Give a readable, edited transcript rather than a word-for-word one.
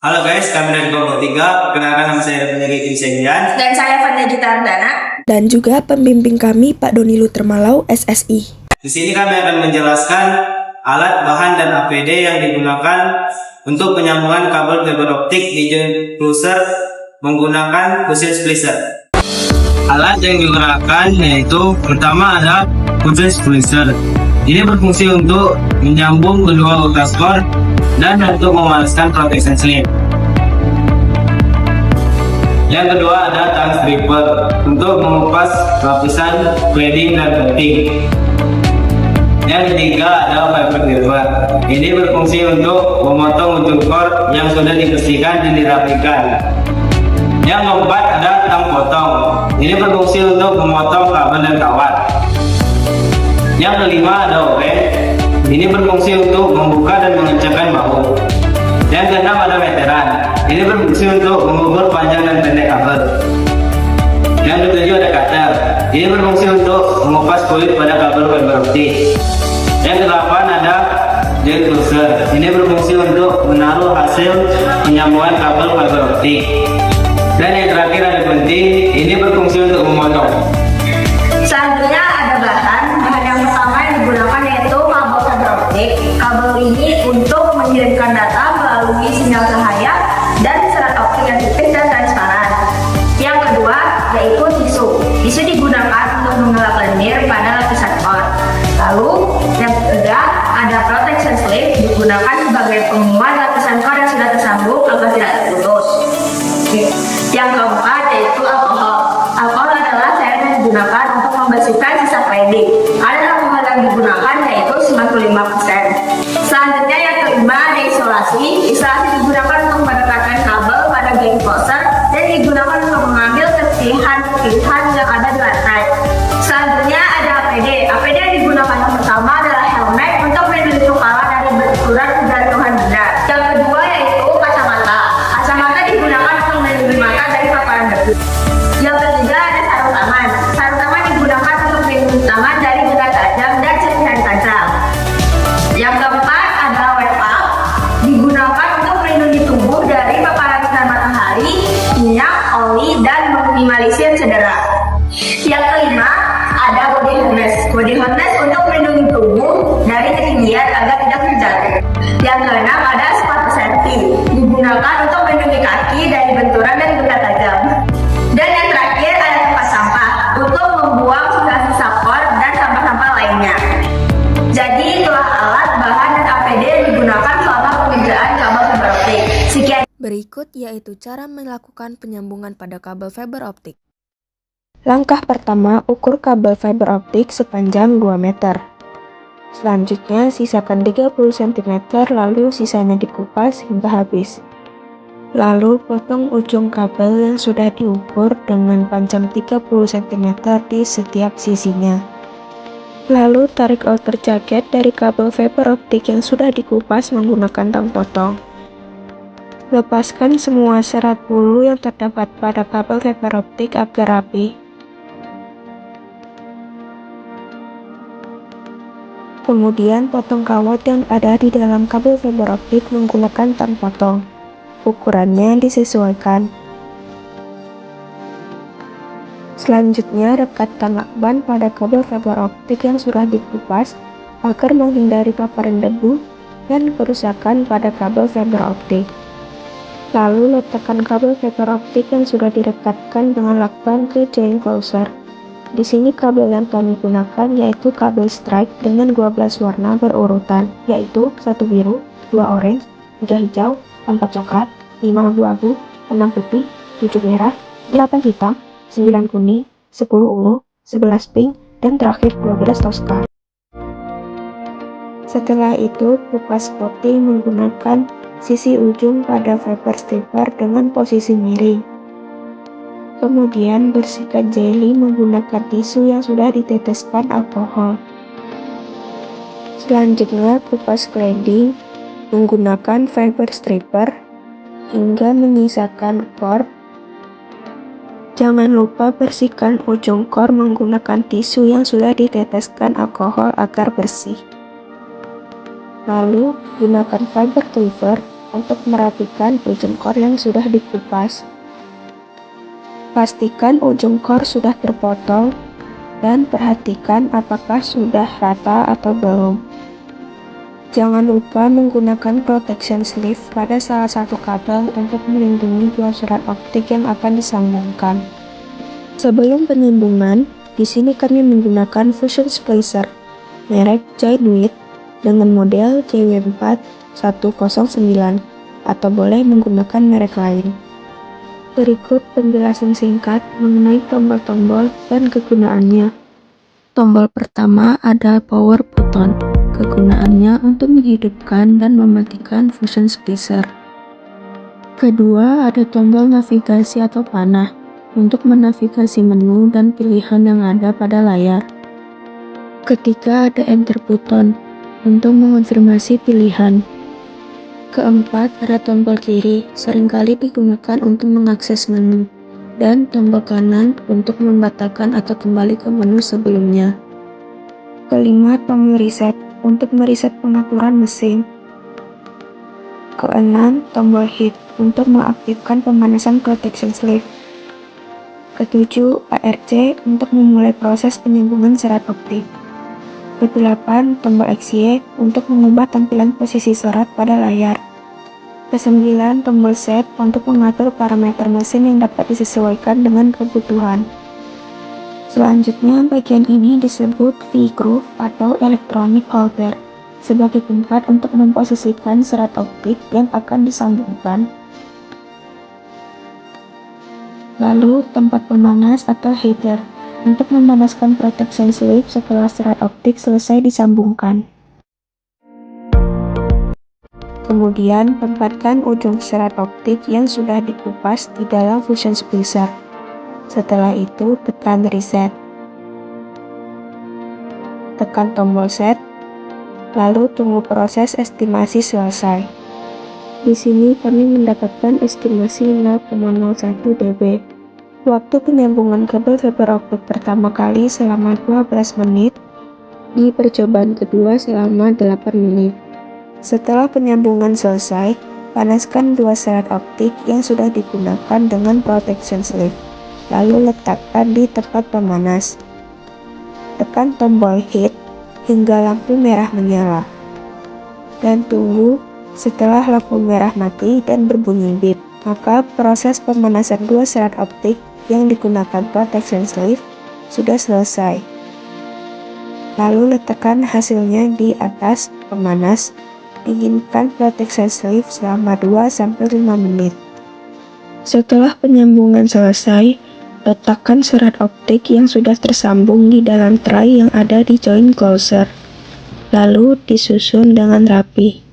Halo guys, kami dari kelompok 3. Perkenalkan, nama saya Pendidik Insegrian. Dan saya Fanda Gitardana. Dan juga pembimbing kami Pak Doni Lutermalau, SSI. Di sini kami akan menjelaskan alat, bahan, dan APD yang digunakan untuk penyambungan kabel fiber optik di joint closer menggunakan fusion splicer. Alat yang digunakan yaitu pertama ada fusion splicer. Ini berfungsi untuk menyambung kedua utas core dan untuk memanaskan protection slip. Yang kedua ada tang stripper untuk mengupas lapisan cladding dan coating. Yang ketiga ada fiber dirver. Ini berfungsi untuk memotong ujung core yang sudah dibersihkan dan dirapikan. Yang keempat ada tang potong. Ini berfungsi untuk memotong kabel dan kawat. Yang kelima ada oven. Ini berfungsi untuk membuka dan mengecekkan bahu. Yang keenam ada meteran. Ini berfungsi untuk mengukur panjang dan pendek kabel. Yang ketujuh ada cutter. Ini berfungsi untuk mengupas kulit pada kabel fiber optik. Yang kedelapan ada joint closer. Ini berfungsi untuk menaruh hasil penyambungan kabel fiber optik. Dan yang terakhir ada gunting. Ini berfungsi untuk memotong. Selanjutnya ada bahan yang pertama yang digunakan yaitu kabel fiber optik. Kabel ini untuk mengirimkan data melalui sinyal cahaya dan serat optik yang tipis dan transparan. Yang kedua yaitu tisu. Tisu digunakan untuk mengelap lendir pada lapisan core. Lalu yang ketiga ada protection slip, digunakan sebagai penguat lapisan core yang sudah tersambung agar tidak terputus. Yang keempat yaitu alkohol. Alkohol adalah cairan yang digunakan untuk membersihkan sisa cladding. Ada alkohol yang digunakan yaitu 95%. Selanjutnya yang kelima ada isolasi. Isolasi digunakan untuk mendekatkan kabel pada joint closer dan digunakan untuk mengambil kepilihan yang ada di lantai. Selanjutnya ada APD. APD yang digunakan yang pertama adalah helmet untuk melindungi kepala dari benturan jatuhan benda. Yang kedua yaitu kacamata. Kacamata digunakan untuk melindungi mata dari paparan debu. Yang ketiga ada sarung tangan. Sarung tangan digunakan untuk melindungi tangan dari benda tajam dan serpihan tajam. Yang keempat adalah wetpad, digunakan untuk melindungi tubuh dari paparan sinar matahari, minyak, oli, dan meminimalisir cedera. Yang kelima ada body harness. Body harness untuk melindungi tubuh dari ketinggian agar tidak terjatuh. Yang keenam ada sepatu safety, digunakan untuk melindungi kaki dari benturan dan benda tajam. Dan yang terakhir ada tempat sampah untuk membuang sisa-sisa core dan sampah-sampah lainnya. Jadi itulah alat, bahan, dan APD yang digunakan selama pengerjaan kabel fiber optik. Sekian. Berikut yaitu cara melakukan penyambungan pada kabel fiber optik. Langkah pertama, ukur kabel fiber optik sepanjang 2 meter. Selanjutnya, sisakan 30 cm lalu sisanya dikupas hingga habis. Lalu potong ujung kabel yang sudah diukur dengan panjang 30 cm di setiap sisinya. Lalu tarik outer jaket dari kabel fiber optik yang sudah dikupas menggunakan tang potong. Lepaskan semua serat bulu yang terdapat pada kabel fiber optik agar rapi. Kemudian potong kawat yang ada di dalam kabel fiber optik menggunakan tang potong. Ukurannya disesuaikan. Selanjutnya rekatkan lakban pada kabel fiber optik yang sudah dikupas agar menghindari paparan debu dan kerusakan pada kabel fiber optik. Lalu letakkan kabel fiber optik yang sudah direkatkan dengan lakban ke joint closer. Di sini kabel yang kami gunakan yaitu kabel strike dengan 12 warna berurutan, yaitu 1 biru, 2 orange, 3 hijau, 4 coklat, 5 abu-abu, 6 putih, 7 merah, 8 hitam, 9 kuning, 10 ungu, 11 pink, dan terakhir 12 toska. Setelah itu, kupas coating menggunakan sisi ujung pada fiber stripper dengan posisi miring. Kemudian bersihkan jelly menggunakan tisu yang sudah diteteskan alkohol. Selanjutnya kupas cladding menggunakan fiber stripper hingga menyisakan core. Jangan lupa bersihkan ujung core menggunakan tisu yang sudah diteteskan alkohol agar bersih. Lalu gunakan fiber cleaver untuk merapikan ujung core yang sudah dikupas. Pastikan ujung core sudah terpotong dan perhatikan apakah sudah rata atau belum. Jangan lupa menggunakan protection sleeve pada salah satu kabel untuk melindungi dua surat optik yang akan disambungkan. Sebelum penyambungan, di sini kami menggunakan fusion splicer merek Joinwith dengan model JW4109 atau boleh menggunakan merek lain. Berikut penjelasan singkat mengenai tombol-tombol dan kegunaannya. Tombol pertama ada power button. Kegunaannya untuk menghidupkan dan mematikan fusion splicer. Kedua ada tombol navigasi atau panah untuk menavigasi menu dan pilihan yang ada pada layar. Ketiga ada enter button untuk mengonfirmasi pilihan. Keempat ada tombol kiri, seringkali digunakan untuk mengakses menu, dan tombol kanan untuk membatalkan atau kembali ke menu sebelumnya. Kelima tombol reset untuk mereset pengaturan mesin. Keenam tombol heat untuk mengaktifkan pemanasan protection sleeve. Ketujuh ARC untuk memulai proses penyambungan serat optik. Kedelapan tombol XY untuk mengubah tampilan posisi serat pada layar. Kesembilan tombol set untuk mengatur parameter mesin yang dapat disesuaikan dengan kebutuhan. Selanjutnya bagian ini disebut V-groove atau electronic holder sebagai tempat untuk memposisikan serat optik yang akan disambungkan. Lalu tempat pemanas atau heater untuk memanaskan protection sleeve setelah serat optik selesai disambungkan. Kemudian tempatkan ujung serat optik yang sudah dikupas di dalam fusion splicer. Setelah itu tekan reset. Tekan tombol set, lalu tunggu proses estimasi selesai. Di sini kami mendapatkan estimasi 0,01 dB. Waktu penyambungan kabel fiber optik pertama kali selama 12 menit, di percobaan kedua selama 8 menit. Setelah penyambungan selesai, panaskan dua serat optik yang sudah digunakan dengan protection sleeve, lalu letakkan di tempat pemanas. Tekan tombol heat hingga lampu merah menyala, dan tunggu setelah lampu merah mati dan berbunyi beep, maka proses pemanasan dua serat optik yang digunakan protection sleeve sudah selesai. Lalu letakkan hasilnya di atas pemanas. Dinginkan protection sleeve selama 2-5 menit. Setelah penyambungan selesai, letakkan serat optik yang sudah tersambung di dalam tray yang ada di joint closer. Lalu disusun dengan rapi.